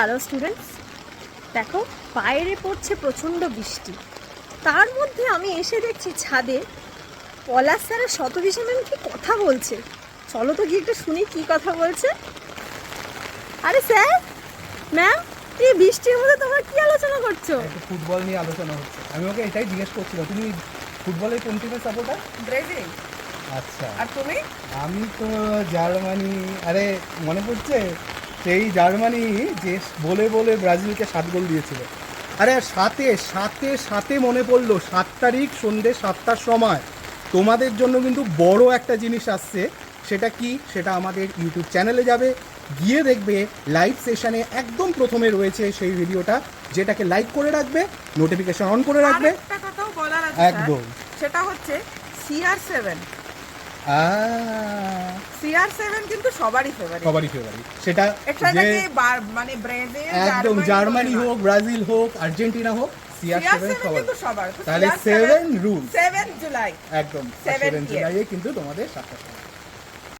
Hello students, দেখো বাইরে পড়ছে প্রচণ্ড বৃষ্টি। তার মধ্যে আমি এসে দেখছি ছাদে পলাশ স্যারের শতবিশা ম্যাম কি কথা বলছে। চলো তো গিয়ে একটু শুনি কি কথা বলছে। আরে স্যার, ম্যাম, এই বৃষ্টির মধ্যে তোমরা কি আলোচনা করছো? একটু ফুটবল নিয়ে আলোচনা হচ্ছে। আমি ওকে এটাই জিজ্ঞেস করছিলাম, তুমি ফুটবলের কোন টিমের সাপোর্টার? ব্রাজিল। আচ্ছা, আর তুমি? আমি তো জার্মানি। আরে মনে পড়ছে সেই জার্মানি যে বলে বলে ব্রাজিলকে 7 গোল দিয়েছিল। আরে সাথে সাথে সাথে মনে পড়লো 7 তারিখ সন্ধ্যে 7টার সময় তোমাদের জন্য কিন্তু বড় একটা জিনিস আসছে। সেটা কি? সেটা আমাদের ইউটিউব চ্যানেলে যাবে, গিয়ে দেখবে লাইভ সেশনে একদম প্রথমে রয়েছে সেই ভিডিওটা, যেটাকে লাইক করে রাখবে, নোটিফিকেশন অন করে রাখবে। আরেকটা কথাও বলার আছে একদম। স্যার, সেটা হচ্ছে CR7। আহ, CR7 কিন্তু সবারই ফেভারিট। সবারই ফেভারিট। সেটা এখানে যে যে মানে ব্রাজিল, একদম জার্মানি হোক, ব্রাজিল হোক, আর্জেন্টিনা হোক, CR7 CR7 কিন্তু সবার। তাহলে 7 রুল 7 জুলাই একদম 7 7 জুলাইয়ে কিন্তু তোমাদের 7টার সময়